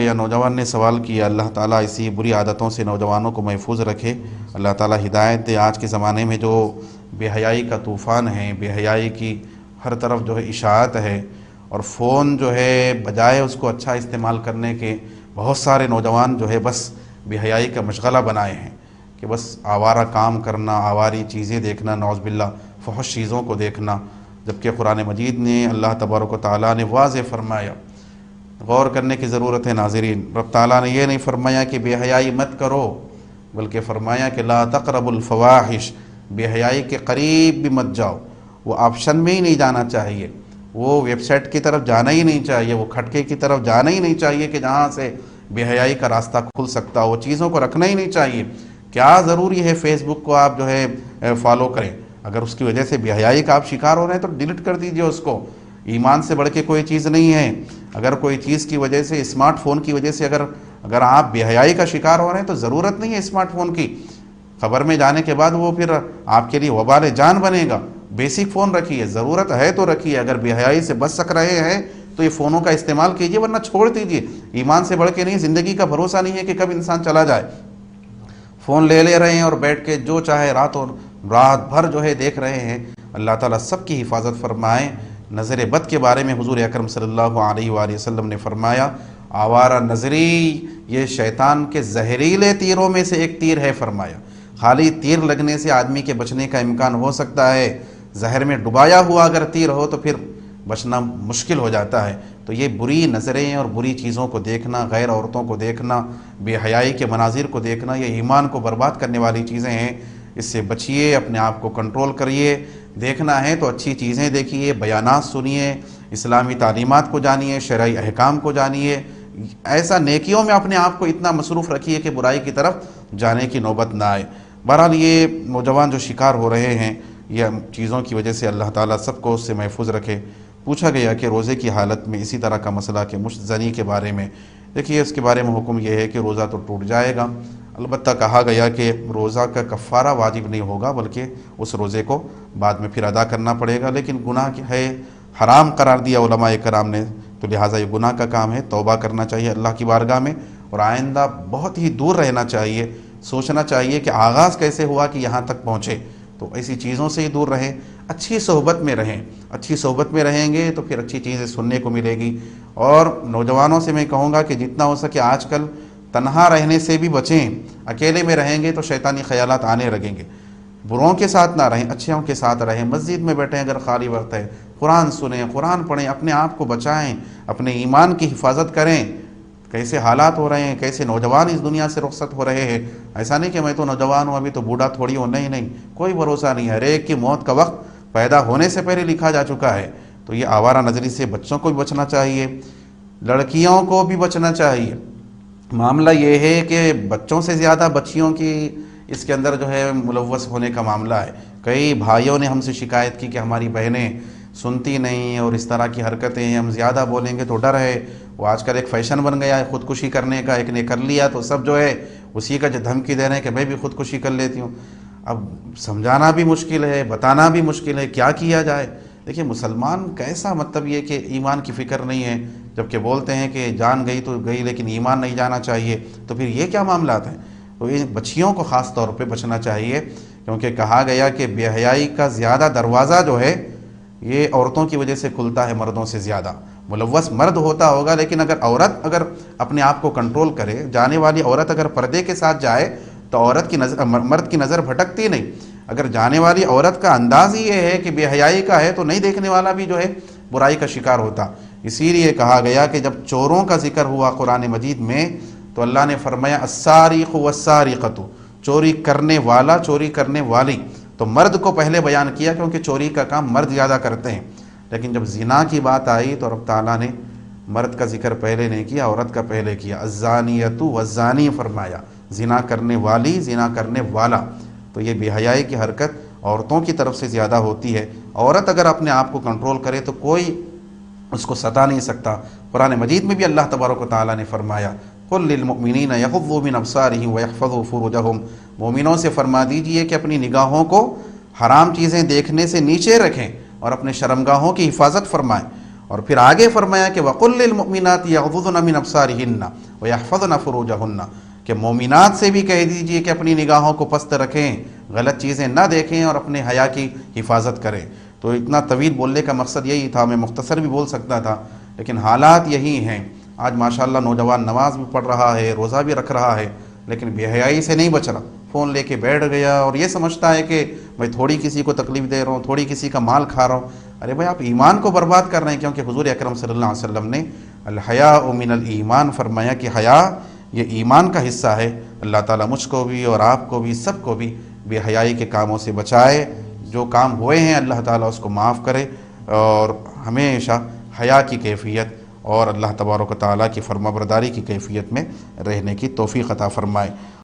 گیا، نوجوان نے سوال کیا، اللہ تعالیٰ اسی بری عادتوں سے نوجوانوں کو محفوظ رکھے، اللہ تعالیٰ ہدایت دے۔ آج کے زمانے میں جو بے حیائی کا طوفان ہے، بے حیائی کی ہر طرف جو ہے اشاعت ہے، اور فون جو ہے بجائے اس کو اچھا استعمال کرنے کے بہت سارے نوجوان جو ہے بس بے حیائی کا مشغلہ بنائے ہیں کہ بس آوارہ کام کرنا، آواری چیزیں دیکھنا، نعوذ باللہ فحش چیزوں کو دیکھنا، جبکہ قرآن مجید نے اللہ تبارک و تعالیٰ نے واضح فرمایا۔ غور کرنے کی ضرورت ہے ناظرین، رب تعالیٰ نے یہ نہیں فرمایا کہ بے حیائی مت کرو، بلکہ فرمایا کہ لا تقربوا الفواحش، بے حیائی کے قریب بھی مت جاؤ۔ وہ آپشن میں ہی نہیں جانا چاہیے، وہ ویب سائٹ کی طرف جانا ہی نہیں چاہیے، وہ کھٹکے کی طرف جانا ہی نہیں چاہیے کہ جہاں سے بے حیائی کا راستہ کھل سکتا ہو، وہ چیزوں کو رکھنا ہی نہیں چاہیے۔ کیا ضروری ہے فیس بک کو آپ جو ہے فالو کریں؟ اگر اس کی وجہ سے بے حیائی کا آپ شکار ہو رہے ہیں تو ڈیلیٹ کر دیجئے اس کو، ایمان سے بڑھ کے کوئی چیز نہیں ہے۔ اگر کوئی چیز کی وجہ سے، اسمارٹ فون کی وجہ سے اگر آپ بے حیائی کا شکار ہو رہے ہیں تو ضرورت نہیں ہے اسمارٹ فون کی، خبر میں جانے کے بعد وہ پھر آپ کے لیے وبال جان بنے گا۔ بیسک فون رکھیے، ضرورت ہے تو رکھیے، اگر بے حیائی سے بچ سک رہے ہیں تو یہ فونوں کا استعمال کیجئے، ورنہ چھوڑ دیجئے۔ ایمان سے بڑھ کے نہیں، زندگی کا بھروسہ نہیں ہے کہ کب انسان چلا جائے۔ فون لے رہے ہیں اور بیٹھ کے جو چاہے رات بھر جو ہے دیکھ رہے ہیں۔ اللہ تعالیٰ سب کی حفاظت فرمائے۔ نظر بد کے بارے میں حضور اکرم صلی اللہ علیہ وآلہ وسلم نے فرمایا، آوارہ نظری یہ شیطان کے زہریلے تیروں میں سے ایک تیر ہے فرمایا۔ خالی تیر لگنے سے آدمی کے بچنے کا امکان ہو سکتا ہے، زہر میں ڈبایا ہوا اگر تیر ہو تو پھر بچنا مشکل ہو جاتا ہے۔ تو یہ بری نظریں اور بری چیزوں کو دیکھنا، غیر عورتوں کو دیکھنا، بے حیائی کے مناظر کو دیکھنا، یہ ایمان کو برباد کرنے والی چیزیں ہیں۔ اس سے بچیے، اپنے آپ کو کنٹرول کریے۔ دیکھنا ہے تو اچھی چیزیں دیکھیے، بیانات سنیے، اسلامی تعلیمات کو جانیے، شرعی احکام کو جانیے۔ ایسا نیکیوں میں اپنے آپ کو اتنا مصروف رکھیے کہ برائی کی طرف جانے کی نوبت نہ آئے۔ بہرحال یہ نوجوان جو شکار ہو رہے ہیں یہ چیزوں کی وجہ سے اللہ تعالیٰ سب کو اس سے محفوظ رکھے۔ پوچھا گیا کہ روزے کی حالت میں اسی طرح کا مسئلہ کہ مشت زنی کے بارے میں، دیکھیے اس کے بارے میں حکم یہ ہے کہ روزہ تو ٹوٹ جائے گا، البتہ کہا گیا کہ روزہ کا کفارہ واجب نہیں ہوگا، بلکہ اس روزے کو بعد میں پھر ادا کرنا پڑے گا۔ لیکن گناہ ہے، حرام قرار دیا علماء کرام نے، تو لہٰذا یہ گناہ کا کام ہے، توبہ کرنا چاہیے اللہ کی بارگاہ میں، اور آئندہ بہت ہی دور رہنا چاہیے۔ سوچنا چاہیے کہ آغاز کیسے ہوا کہ یہاں تک پہنچے، تو ایسی چیزوں سے ہی دور رہیں، اچھی صحبت میں رہیں۔ اچھی صحبت میں رہیں گے تو پھر اچھی چیزیں سننے کو ملے گی۔ اور نوجوانوں سے میں کہوں گا کہ جتنا ہو سکے آج کل تنہا رہنے سے بھی بچیں۔ اکیلے میں رہیں گے تو شیطانی خیالات آنے لگیں گے۔ بروں کے ساتھ نہ رہیں، اچھوں کے ساتھ رہیں۔ مسجد میں بیٹھیں اگر خالی وقت ہے، قرآن سنیں، قرآن پڑھیں، اپنے آپ کو بچائیں، اپنے ایمان کی حفاظت کریں۔ کیسے حالات ہو رہے ہیں، کیسے نوجوان اس دنیا سے رخصت ہو رہے ہیں۔ ایسا نہیں کہ میں تو نوجوان ہوں، ابھی تو بوڑھا تھوڑی ہوں، نہیں، کوئی بھروسہ نہیں ہے۔ ہر ایک کی موت کا وقت پیدا ہونے سے پہلے لکھا جا چکا ہے۔ تو یہ آوارہ نظری سے بچوں کو بھی بچنا چاہیے، لڑکیوں کو بھی بچنا چاہیے۔ معاملہ یہ ہے کہ بچوں سے زیادہ بچیوں کی اس کے اندر جو ہے ملوث ہونے کا معاملہ ہے۔ کئی بھائیوں نے ہم سے شکایت کی کہ ہماری بہنیں سنتی نہیں اور اس طرح کی حرکتیں ہیں، ہم زیادہ بولیں گے تو ڈر ہے۔ وہ آج کل ایک فیشن بن گیا ہے خودکشی کرنے کا، ایک نے کر لیا تو سب جو ہے اسی کا جو دھمکی دے رہے ہیں کہ میں بھی خودکشی کر لیتی ہوں۔ اب سمجھانا بھی مشکل ہے، بتانا بھی مشکل ہے، کیا کیا جائے؟ دیکھیں مسلمان کیسا مطلب یہ کہ ایمان کی فکر نہیں ہے، جبکہ بولتے ہیں کہ جان گئی تو گئی لیکن ایمان نہیں جانا چاہیے، تو پھر یہ کیا معاملات ہیں؟ تو یہ بچیوں کو خاص طور پہ بچنا چاہیے، کیونکہ کہا گیا کہ بے حیائی کا زیادہ دروازہ جو ہے یہ عورتوں کی وجہ سے کھلتا ہے مردوں سے زیادہ۔ ملوث مرد ہوتا ہوگا لیکن اگر اپنے آپ کو کنٹرول کرے، جانے والی عورت اگر پردے کے ساتھ جائے تو مرد کی نظر بھٹکتی نہیں۔ اگر جانے والی عورت کا انداز ہی یہ ہے کہ بے حیائی کا ہے تو نہیں دیکھنے والا بھی جو ہے برائی کا شکار ہوتا۔ اسی لیے کہا گیا کہ جب چوروں کا ذکر ہوا قرآن مجید میں تو اللہ نے فرمایا السارق والسارقۃ، چوری کرنے والا، چوری کرنے والی، تو مرد کو پہلے بیان کیا کیونکہ چوری کا کام مرد زیادہ کرتے ہیں۔ لیکن جب زنا کی بات آئی تو رب تعالیٰ نے مرد کا ذکر پہلے نہیں کیا، عورت کا پہلے کیا۔ الزانیۃ والزانی فرمایا، زنا کرنے والی، زنا کرنے والا۔ تو یہ بے حیائی کی حرکت عورتوں کی طرف سے زیادہ ہوتی ہے۔ عورت اگر اپنے آپ کو کنٹرول کرے تو کوئی اس کو ستا نہیں سکتا۔ قرآن مجید میں بھی اللہ تبارک و تعالیٰ نے فرمایا قل للمؤمنین یغضوا من ابصارہم ویحفظوا فروجہم، مومنوں سے فرما دیجئے کہ اپنی نگاہوں کو حرام چیزیں دیکھنے سے نیچے رکھیں اور اپنے شرمگاہوں کی حفاظت فرمائیں۔ اور پھر آگے فرمایا کہ وقل للمؤمنات یغضضن من ابصارہن، وَيَحْفَظْنَ فُرُوجَهُنَّ کہ مومنات سے بھی کہہ دیجئے کہ اپنی نگاہوں کو پست رکھیں، غلط چیزیں نہ دیکھیں اور اپنے حیا کی حفاظت کریں۔ تو اتنا طویل بولنے کا مقصد یہی تھا، میں مختصر بھی بول سکتا تھا، لیکن حالات یہی ہیں۔ آج ماشاءاللہ نوجوان نماز بھی پڑھ رہا ہے، روزہ بھی رکھ رہا ہے، لیکن بے حیائی سے نہیں بچ رہا، فون لے کے بیٹھ گیا اور یہ سمجھتا ہے کہ میں تھوڑی کسی کو تکلیف دے رہا ہوں، تھوڑی کسی کا مال کھا رہا ہوں۔ ارے بھائی آپ ایمان کو برباد کر رہے ہیں، کیونکہ حضور اکرم صلی اللہ علیہ وسلم نے الحیاء من الایمان فرمایا کہ حیا یہ ایمان کا حصہ ہے۔ اللہ تعالیٰ مجھ کو بھی اور آپ کو بھی، سب کو بھی بے حیائی کے کاموں سے بچائے۔ جو کام ہوئے ہیں اللہ تعالیٰ اس کو معاف کرے، اور ہمیشہ حیا کی کیفیت اور اللہ تبارک و تعالیٰ کی فرمانبرداری کی کیفیت میں رہنے کی توفیق عطا فرمائے۔